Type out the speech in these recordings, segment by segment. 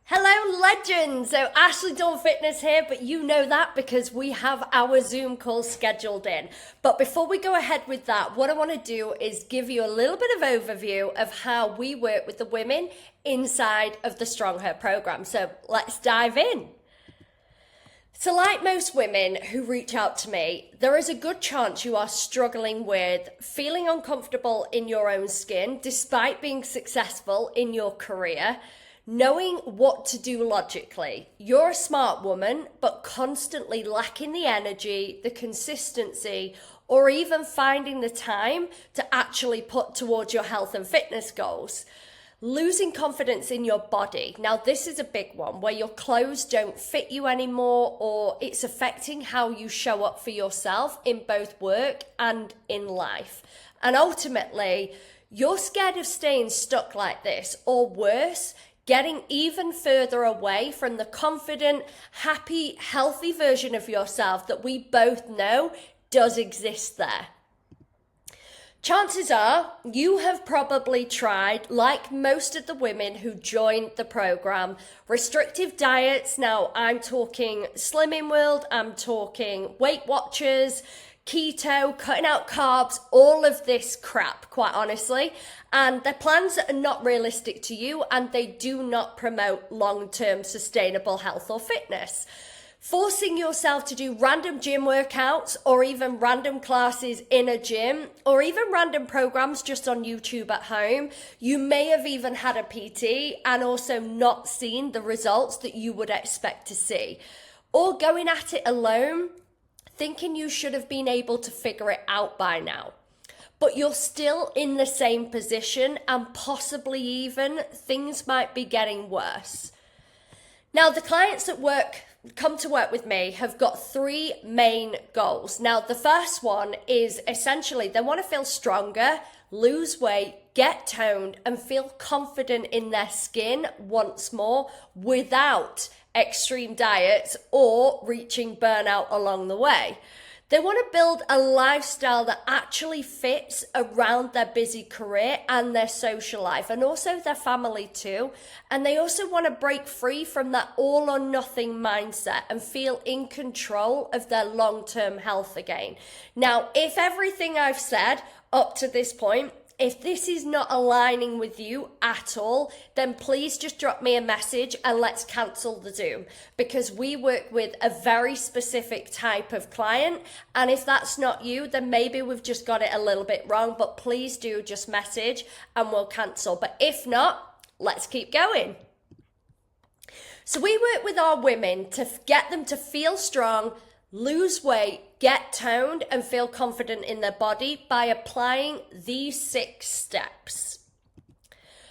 Hello, legends! So Ashley Dawn Fitness here, but you know that because we have our Zoom call scheduled in. But before we go ahead with that, what I want to do is give you a little bit of overview of how we work with the women inside of the StrongHER program. So let's dive in. So like most women who reach out to me, there is a good chance you are struggling with feeling uncomfortable in your own skin despite being successful in your career, knowing what to do logically. You're a smart woman, but constantly lacking the energy, the consistency, or even finding the time to actually put towards your health and fitness goals. Losing confidence in your body. Now, this is a big one where your clothes don't fit you anymore, or it's affecting how you show up for yourself in both work and in life. And ultimately, you're scared of staying stuck like this, or worse, getting even further away from the confident, happy, healthy version of yourself that we both know does exist there. Chances are you have probably tried, like most of the women who joined the program, restrictive diets. Now, I'm talking Slimming World, I'm talking Weight Watchers, keto, cutting out carbs, all of this crap, quite honestly. And they're plans that are not realistic to you, and they do not promote long-term sustainable health or fitness. Forcing yourself to do random gym workouts or even random classes in a gym or even random programs just on YouTube at home. You may have even had a PT and also not seen the results that you would expect to see. Or going at it alone, thinking you should have been able to figure it out by now. But you're still in the same position and possibly even things might be getting worse. Now, the clients that come to work with me have got three main goals. Now, the first one is essentially they want to feel stronger, lose weight, get toned, and feel confident in their skin once more without extreme diets or reaching burnout along the way. They want to build a lifestyle that actually fits around their busy career and their social life and also their family too. And they also want to break free from that all or nothing mindset and feel in control of their long-term health again. Now, if everything I've said up to this point, if this is not aligning with you at all, then please just drop me a message and let's cancel the Zoom, because we work with a very specific type of client. And if that's not you, then maybe we've just got it a little bit wrong, but please do just message and we'll cancel. But if not, let's keep going. So we work with our women to get them to feel strong, lose weight, get toned, and feel confident in their body by applying these 6 steps.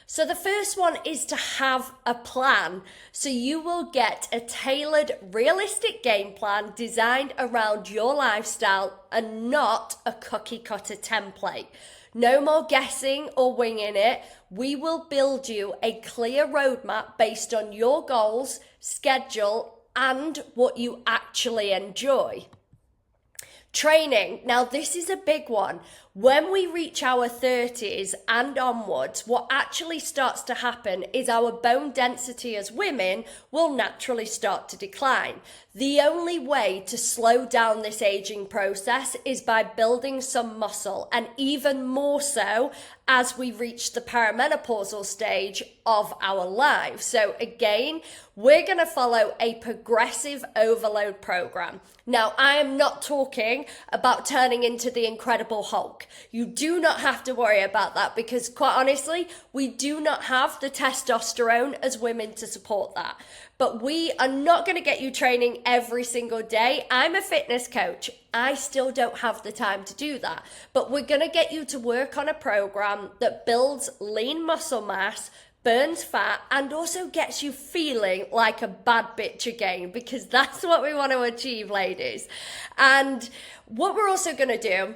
So the first one is to have a plan. So you will get a tailored, realistic game plan designed around your lifestyle and not a cookie cutter template. No more guessing or winging it. We will build you a clear roadmap based on your goals, schedule, and what you actually enjoy. Training. Now, this is a big one. When we reach our 30s and onwards, what actually starts to happen is our bone density as women will naturally start to decline. The only way to slow down this aging process is by building some muscle, and even more so as we reach the perimenopausal stage of our lives. So again, we're going to follow a progressive overload program. Now, I am not talking about turning into the Incredible Hulk. You do not have to worry about that, because quite honestly, we do not have the testosterone as women to support that. But we are not going to get you training every single day. I'm a fitness coach. I still don't have the time to do that. But we're going to get you to work on a program that builds lean muscle mass, burns fat, and also gets you feeling like a bad bitch again, because that's what we want to achieve, ladies. And what we're also going to do,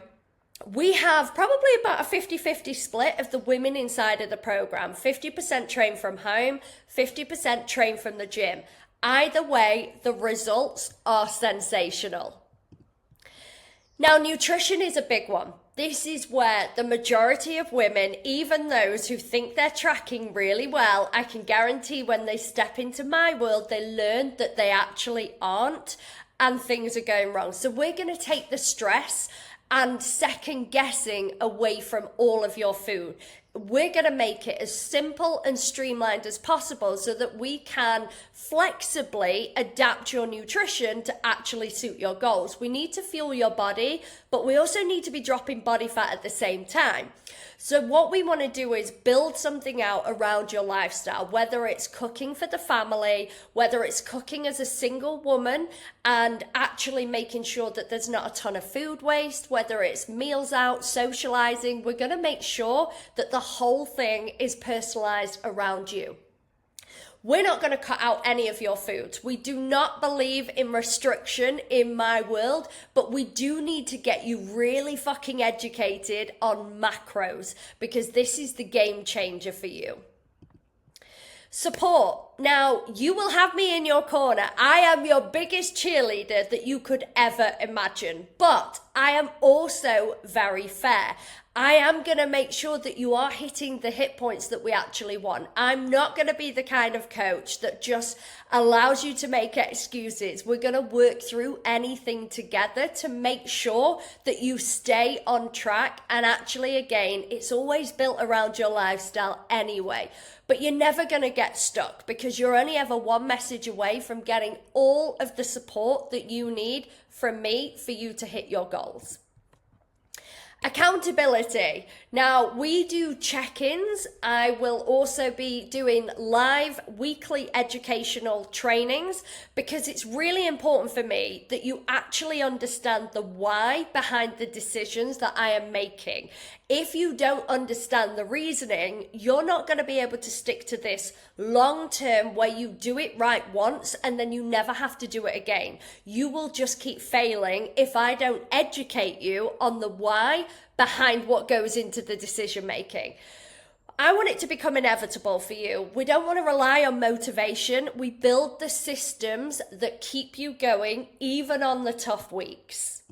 we have probably about a 50-50 split of the women inside of the program. 50% train from home, 50% train from the gym. Either way, the results are sensational. Now, nutrition is a big one. This is where the majority of women, even those who think they're tracking really well, I can guarantee when they step into my world, they learn that they actually aren't and things are going wrong. So we're going to take the stress and second guessing away from all of your food. We're going to make it as simple and streamlined as possible so that we can flexibly adapt your nutrition to actually suit your goals. We need to fuel your body, but we also need to be dropping body fat at the same time. So what we want to do is build something out around your lifestyle, whether it's cooking for the family, whether it's cooking as a single woman and actually making sure that there's not a ton of food waste, whether it's meals out, socializing. We're going to make sure that the whole thing is personalized around you. We're not going to cut out any of your foods. We do not believe in restriction in my world, but we do need to get you really fucking educated on macros because this is the game changer for you. Support. Now, you will have me in your corner. I am your biggest cheerleader that you could ever imagine, but I am also very fair. I am going to make sure that you are hitting the hit points that we actually want. I'm not going to be the kind of coach that just allows you to make excuses. We're going to work through anything together to make sure that you stay on track. And actually, again, it's always built around your lifestyle anyway. But you're never going to get stuck because you're only ever one message away from getting all of the support that you need from me for you to hit your goals. Accountability. Now, we do check-ins. I will also be doing live weekly educational trainings because it's really important for me that you actually understand the why behind the decisions that I am making. If you don't understand the reasoning, you're not going to be able to stick to this long term where you do it right once and then you never have to do it again. You will just keep failing if I don't educate you on the why behind what goes into the decision making. I want it to become inevitable for you. We don't want to rely on motivation. We build the systems that keep you going even on the tough weeks.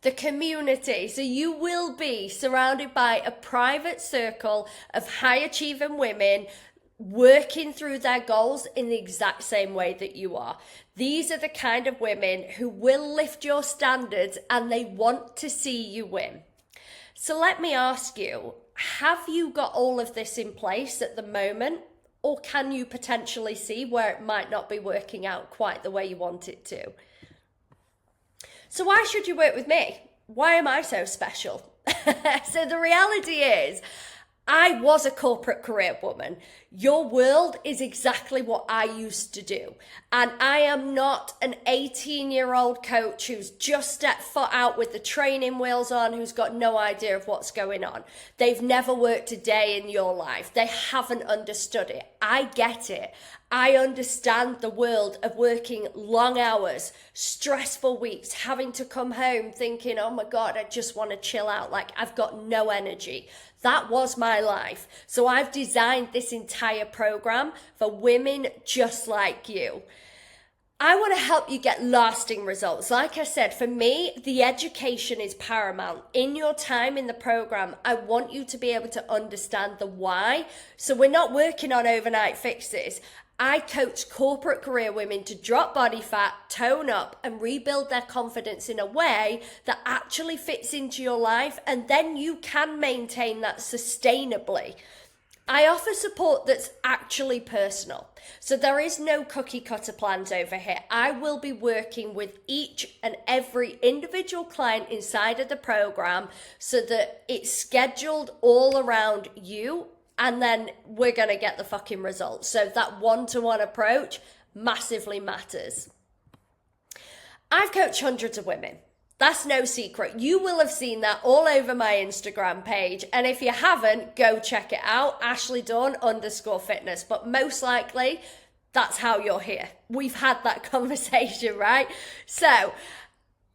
The community. So you will be surrounded by a private circle of high achieving women working through their goals in the exact same way that you are. These are the kind of women who will lift your standards and they want to see you win. So let me ask you, have you got all of this in place at the moment? Or can you potentially see where it might not be working out quite the way you want it to? So why should you work with me? Why am I so special? So the reality is, I was a corporate career woman. Your world is exactly what I used to do. And I am not an 18-year-old coach who's just stepped foot out with the training wheels on, who's got no idea of what's going on. They've never worked a day in your life. They haven't understood it. I get it. I understand the world of working long hours, stressful weeks, having to come home thinking, oh my God, I just want to chill out. Like I've got no energy. That was my life. So I've designed this entire program for women just like you. I want to help you get lasting results. Like I said, for me, the education is paramount. In your time in the program, I want you to be able to understand the why. So we're not working on overnight fixes. I coach corporate career women to drop body fat, tone up, and rebuild their confidence in a way that actually fits into your life, and then you can maintain that sustainably. I offer support that's actually personal. So there is no cookie cutter plans over here. I will be working with each and every individual client inside of the program so that it's scheduled all around you. And then we're going to get the fucking results. So that one-to-one approach massively matters. I've coached hundreds of women. That's no secret. You will have seen that all over my Instagram page. And if you haven't, go check it out, AshleyDawn_fitness. But most likely, that's how you're here. We've had that conversation, right? So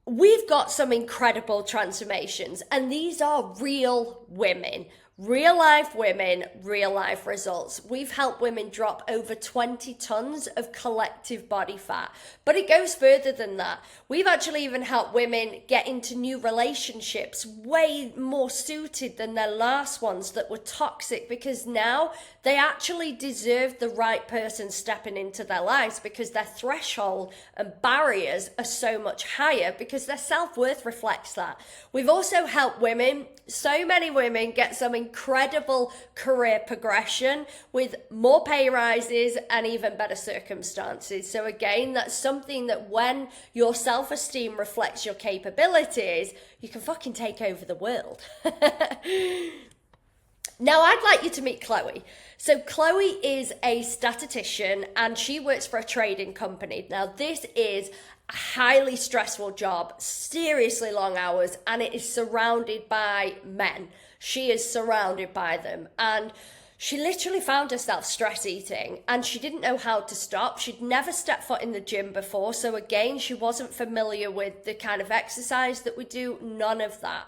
we've got some incredible transformations. And these are real women. Real life women, real life results. We've helped women drop over 20 tons of collective body fat, but it goes further than that. We've actually even helped women get into new relationships way more suited than their last ones that were toxic, because now they actually deserve the right person stepping into their lives because their threshold and barriers are so much higher because their self-worth reflects that. We've also helped women, so many women, get some incredible career progression with more pay rises and even better circumstances. So again, that's something that when your self-esteem reflects your capabilities, you can fucking take over the world. Now, I'd like you to meet Chloe. So Chloe is a statistician and she works for a trading company. Now, this is a highly stressful job, seriously long hours, and it is surrounded by men. She is surrounded by them. And she literally found herself stress eating and she didn't know how to stop. She'd never stepped foot in the gym before. So again, she wasn't familiar with the kind of exercise that we do, none of that.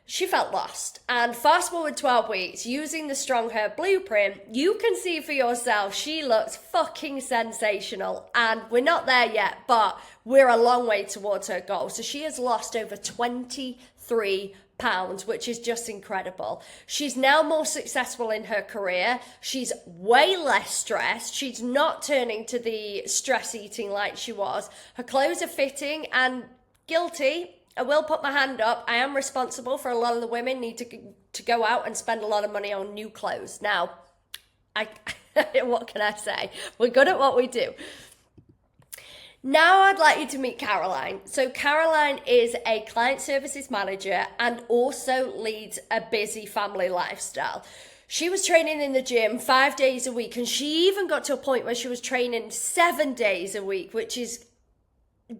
She felt lost. And fast forward 12 weeks, using the StrongHER blueprint, you can see for yourself, she looks fucking sensational. And we're not there yet, but we're a long way towards her goal. So she has lost over 23 pounds, which is just incredible. She's now more successful in her career. She's way less stressed. She's not turning to the stress eating like she was. Her clothes are fitting, and guilty, I will put my hand up, I am responsible for a lot of the women need to go out and spend a lot of money on new clothes. Now, what can I say? We're good at what we do. Now I'd like you to meet Caroline. So Caroline is a client services manager and also leads a busy family lifestyle. She was training in the gym 5 days a week, and she even got to a point where she was training 7 days a week, which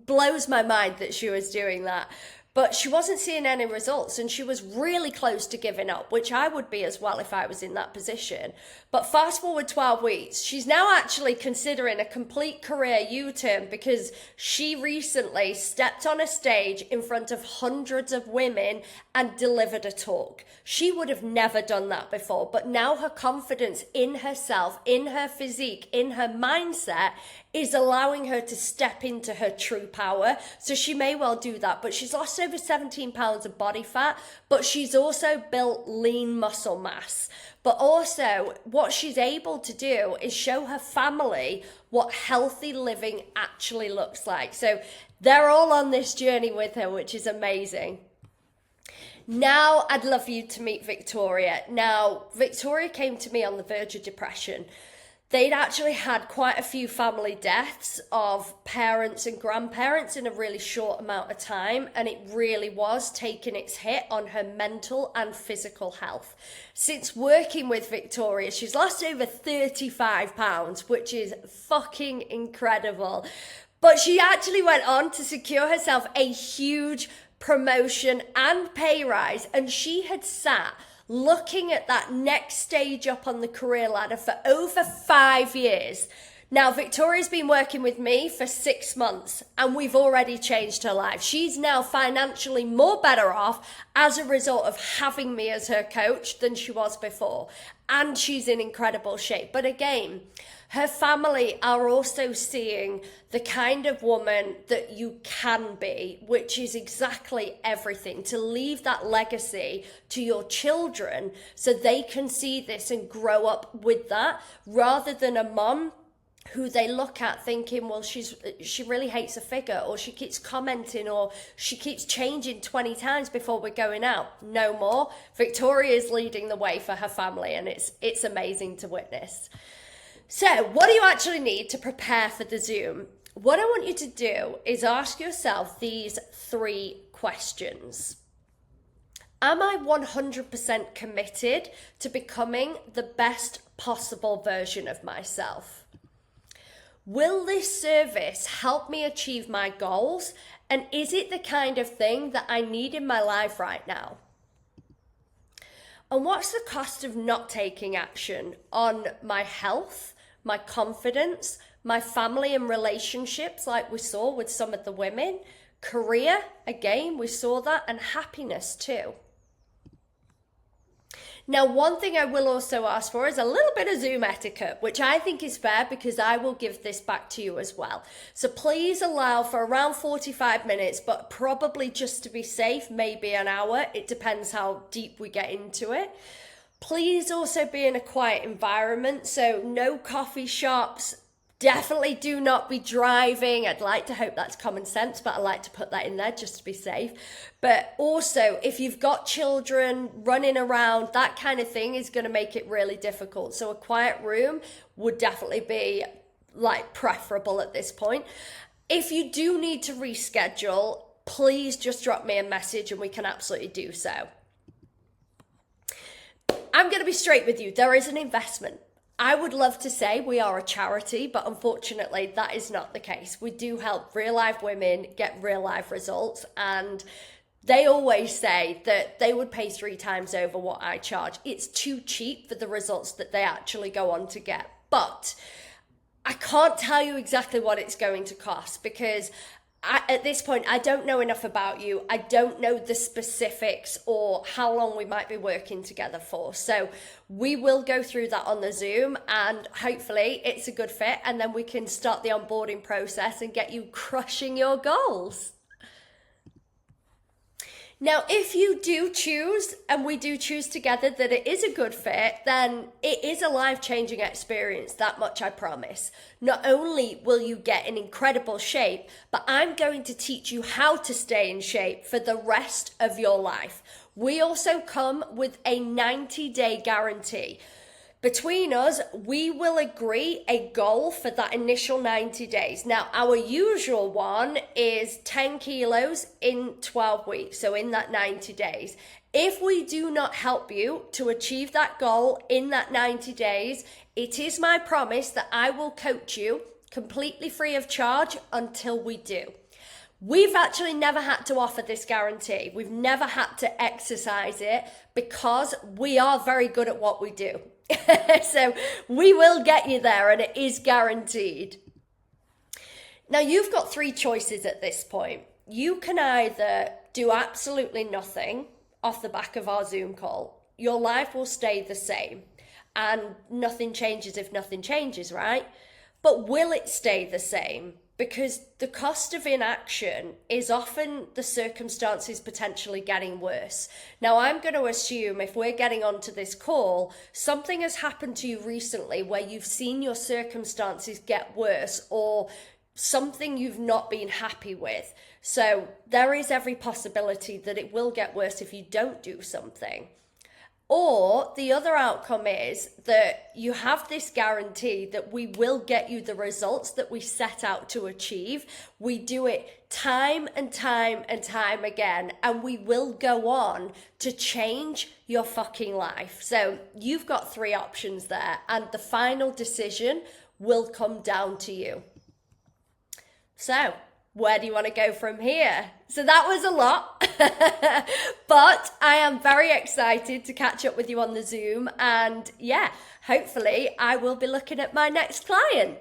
blows my mind that she was doing that. But she wasn't seeing any results, and she was really close to giving up, which I would be as well if I was in that position. But fast forward 12 weeks, she's now actually considering a complete career U-turn because she recently stepped on a stage in front of hundreds of women and delivered a talk. She would have never done that before, but now her confidence in herself, in her physique, in her mindset is allowing her to step into her true power. So she may well do that, but she's lost over 17 pounds of body fat, but she's also built lean muscle mass. But also what she's able to do is show her family what healthy living actually looks like. So they're all on this journey with her, which is amazing. Now I'd love you to meet Victoria. Now, Victoria came to me on the verge of depression. They'd actually had quite a few family deaths of parents and grandparents in a really short amount of time, and it really was taking its hit on her mental and physical health. Since working with Victoria, she's lost over 35 pounds, which is fucking incredible. But she actually went on to secure herself a huge promotion and pay rise, and she had sat looking at that next stage up on the career ladder for over 5 years. Now, Victoria's been working with me for 6 months and we've already changed her life. She's now financially more better off as a result of having me as her coach than she was before. And she's in incredible shape. But again, her family are also seeing the kind of woman that you can be, which is exactly everything, to leave that legacy to your children so they can see this and grow up with that, rather than a mom who they look at thinking, well, she really hates a figure, or she keeps commenting, or she keeps changing 20 times before we're going out. No more. Victoria is leading the way for her family, and it's amazing to witness. So what do you actually need to prepare for the Zoom? What I want you to do is ask yourself these 3 questions. Am I 100% committed to becoming the best possible version of myself? Will this service help me achieve my goals? And is it the kind of thing that I need in my life right now? And what's the cost of not taking action on my health, my confidence, my family and relationships, like we saw with some of the women, career, again, we saw that, and happiness too. Now, one thing I will also ask for is a little bit of Zoom etiquette, which I think is fair because I will give this back to you as well. So please allow for around 45 minutes, but probably just to be safe, maybe an hour. It depends how deep we get into it. Please also be in a quiet environment, so no coffee shops. Definitely do not be driving. I'd like to hope that's common sense, but I like to put that in there just to be safe. But also, if you've got children running around, that kind of thing is going to make it really difficult. So a quiet room would definitely be like preferable at this point. If you do need to reschedule, please just drop me a message and we can absolutely do so. I'm going to be straight with you. There is an investment. I would love to say we are a charity, but unfortunately that is not the case. We do help real life women get real life results, and they always say that they would pay 3 times over what I charge. It's too cheap for the results that they actually go on to get. But I can't tell you exactly what it's going to cost because at this point, I don't know enough about you. I don't know the specifics or how long we might be working together for. So we will go through that on the Zoom and hopefully it's a good fit and then we can start the onboarding process and get you crushing your goals. Now, if you do choose, and we do choose together, that it is a good fit, then it is a life-changing experience, that much I promise. Not only will you get in incredible shape, but I'm going to teach you how to stay in shape for the rest of your life. We also come with a 90-day guarantee. Between us, we will agree a goal for that initial 90 days. Now, our usual one is 10 kilos in 12 weeks, so in that 90 days. If we do not help you to achieve that goal in that 90 days, it is my promise that I will coach you completely free of charge until we do. We've actually never had to offer this guarantee. We've never had to exercise it because we are very good at what we do. So we will get you there and it is guaranteed. Now you've got 3 choices at this point. You can either do absolutely nothing off the back of our Zoom call. Your life will stay the same and nothing changes if nothing changes, right? But will it stay the same? Because the cost of inaction is often the circumstances potentially getting worse. Now, I'm going to assume if we're getting onto this call, something has happened to you recently where you've seen your circumstances get worse or something you've not been happy with. So there is every possibility that it will get worse if you don't do something. Or the other outcome is that you have this guarantee that we will get you the results that we set out to achieve. We do it time and time and time again, and we will go on to change your fucking life. So you've got 3 options there, and the final decision will come down to you. So where do you want to go from here? So that was a lot, but I am very excited to catch up with you on the Zoom. And yeah, hopefully I will be looking at my next client.